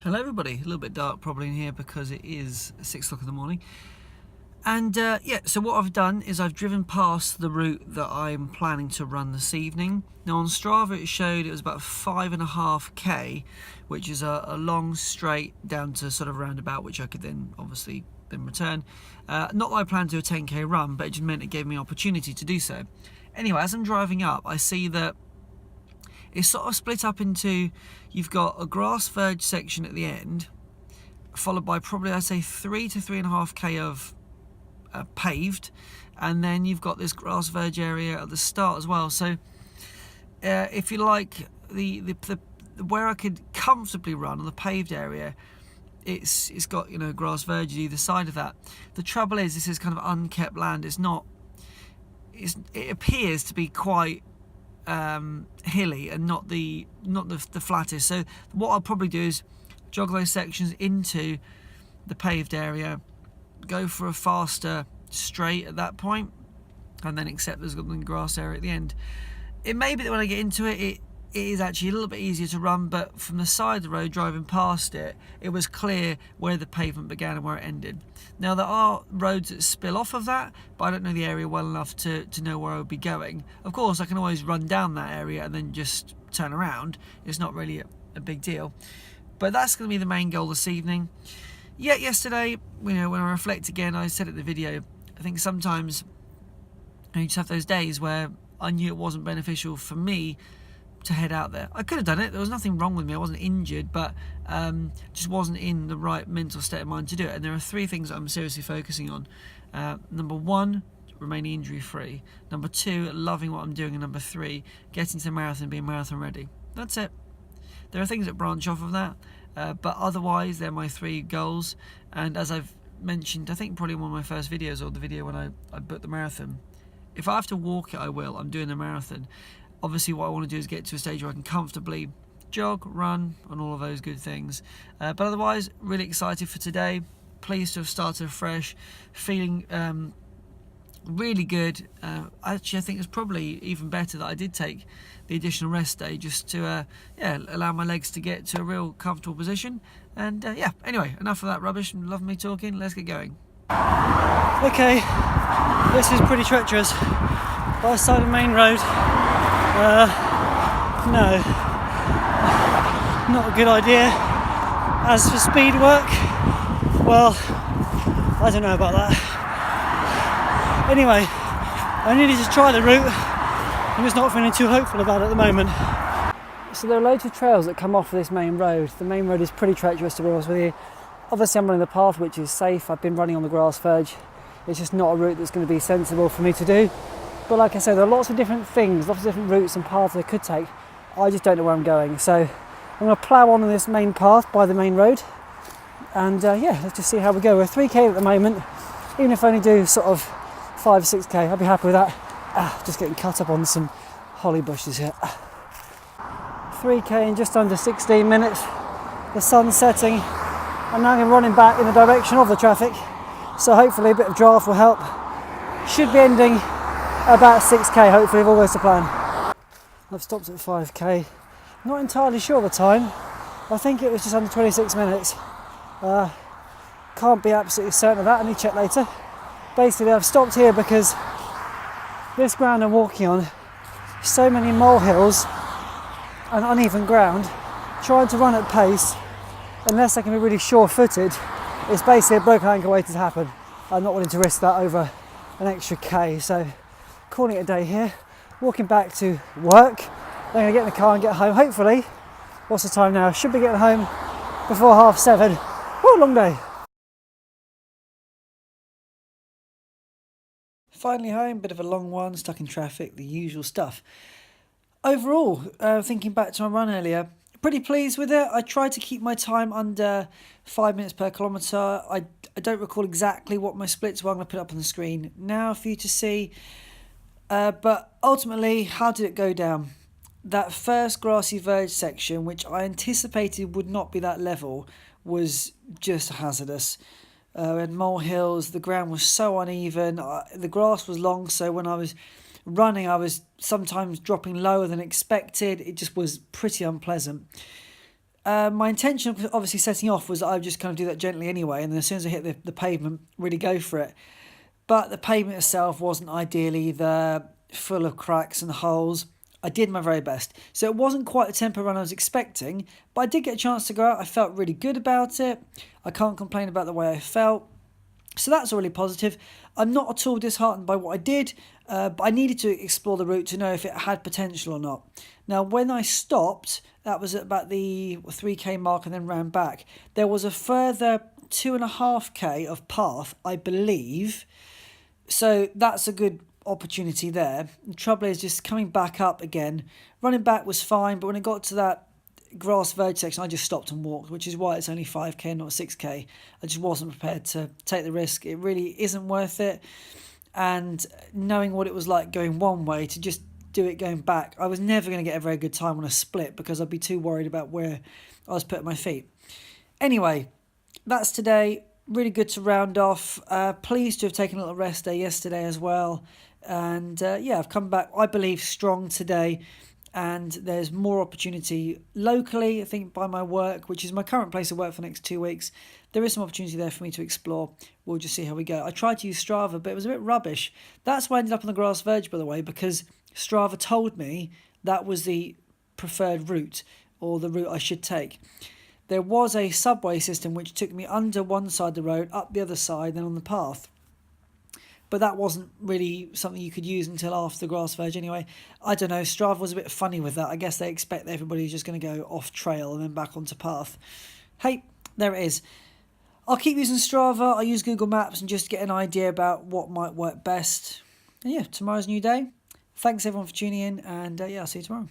Hello everybody, a little bit dark probably in here because it is 6 o'clock in the morning. And yeah, so what I've done is I've driven past the route that I'm planning to run this evening. Now on Strava it showed it was about 5.5k, which is a long straight down to sort of roundabout, which I could then obviously return. Not that I plan to do a 10k run, but it just meant it gave me an opportunity to do so. Anyway, as I'm driving up, I see that it's sort of split up into, you've got a grass verge section at the end, followed by probably, I'd say, 3 to 3.5k of paved, and then you've got this grass verge area at the start as well. So if you like, the where I could comfortably run on the paved area, it's got, you know, grass verge either side of that. The trouble is, this is kind of unkept land. It appears to be quite hilly and not the flattest. So what I'll probably do is jog those sections into the paved area, go for a faster straight at that point, and then accept there's got the grass area at the end. It may be that when I get into it is actually a little bit easier to run, but from the side of the road driving past it, it was clear where the pavement began and where it ended. Now there are roads that spill off of that, but I don't know the area well enough to know where I would be going. Of course I can always run down that area and then just turn around. It's not really a big deal, but that's going to be the main goal this evening. Yet yesterday, you know, when I reflect again, I said it in the video, I think sometimes you just have those days where I knew it wasn't beneficial for me to head out there. I could have done it, there was nothing wrong with me, I wasn't injured, but just wasn't in the right mental state of mind to do it. And there are 3 things that I'm seriously focusing on. Number 1, remaining injury free. Number 2, loving what I'm doing. And number 3, getting to the marathon, being marathon ready. That's it. There are things that branch off of that, but otherwise they're my 3 goals. And as I've mentioned, I think probably one of my first videos, or the video when I booked the marathon, if I have to walk it, I will. I'm doing the marathon. Obviously what I want to do is get to a stage where I can comfortably jog, run, and all of those good things. But otherwise, really excited for today. Pleased to have started fresh, feeling really good. Actually, I think it's probably even better that I did take the additional rest day, just to allow my legs to get to a real comfortable position. And yeah, anyway, enough of that rubbish. Love me talking. Let's get going. Okay, this is pretty treacherous. By the side of the main road. No, not a good idea. As for speed work, well, I don't know about that. Anyway, I needed to try the route. I'm just not feeling too hopeful about it at the moment. So there are loads of trails that come off of this main road. The main road is pretty treacherous, to be honest with you. Obviously I'm running the path, which is safe. I've been running on the grass verge. It's just not a route that's going to be sensible for me to do. But like I said, there are lots of different things, lots of different routes and paths I could take. I just don't know where I'm going. So I'm going to plough on this main path by the main road. And yeah, let's just see how we go. We're 3k at the moment. Even if I only do sort of 5 or 6k, I'll be happy with that. Just getting cut up on some holly bushes here. 3k in just under 16 minutes. The sun's setting. I'm now running back in the direction of the traffic. So hopefully a bit of draft will help. Should be ending about 6k, hopefully, if all goes to plan. I've stopped at 5k. Not entirely sure of the time. I think it was just under 26 minutes. Can't be absolutely certain of that. I need to check later. Basically, I've stopped here because this ground I'm walking on, so many molehills and uneven ground. Trying to run at pace, unless I can be really sure-footed, it's basically a broken ankle waiting to happen. I'm not willing to risk that over an extra k. So calling it a day here, walking back to work, then going to get in the car and get home. Hopefully, what's the time now? Should be getting home before 7:30. Woo, long day. Finally home, bit of a long one, stuck in traffic, the usual stuff. Overall, thinking back to my run earlier, pretty pleased with it. I tried to keep my time under 5 minutes per kilometre. I don't recall exactly what my splits were. I'm going to put it up on the screen now for you to see. But ultimately, how did it go down? That first grassy verge section, which I anticipated would not be that level, was just hazardous. We had molehills, the ground was so uneven, the grass was long, so when I was running, I was sometimes dropping lower than expected. It just was pretty unpleasant. My intention of obviously setting off was that I would just kind of do that gently anyway, and then as soon as I hit the pavement, really go for it. But the pavement itself wasn't ideally full of cracks and holes. I did my very best. So it wasn't quite the tempo run I was expecting, but I did get a chance to go out. I felt really good about it. I can't complain about the way I felt. So that's really positive. I'm not at all disheartened by what I did, but I needed to explore the route to know if it had potential or not. Now, when I stopped, that was at about the 3K mark and then ran back. There was a further 2.5K of path, I believe. So that's a good opportunity there. The trouble is just coming back up again. Running back was fine, but when it got to that grass verge section, I just stopped and walked, which is why it's only 5K, not 6K. I just wasn't prepared to take the risk. It really isn't worth it. And knowing what it was like going one way to just do it going back, I was never going to get a very good time on a split because I'd be too worried about where I was putting my feet. Anyway, that's today. Really good to round off. Pleased to have taken a little rest day yesterday as well. And I've come back, I believe, strong today. And there's more opportunity locally, I think, by my work, which is my current place of work for the next 2 weeks. There is some opportunity there for me to explore. We'll just see how we go. I tried to use Strava, but it was a bit rubbish. That's why I ended up on the grass verge, by the way, because Strava told me that was the preferred route, or the route I should take. There was a subway system which took me under one side of the road, up the other side, then on the path. But that wasn't really something you could use until after the grass verge anyway. I don't know, Strava was a bit funny with that. I guess they expect that everybody's just going to go off trail and then back onto path. Hey, there it is. I'll keep using Strava. I'll use Google Maps and just get an idea about what might work best. And yeah, tomorrow's a new day. Thanks everyone for tuning in, and I'll see you tomorrow.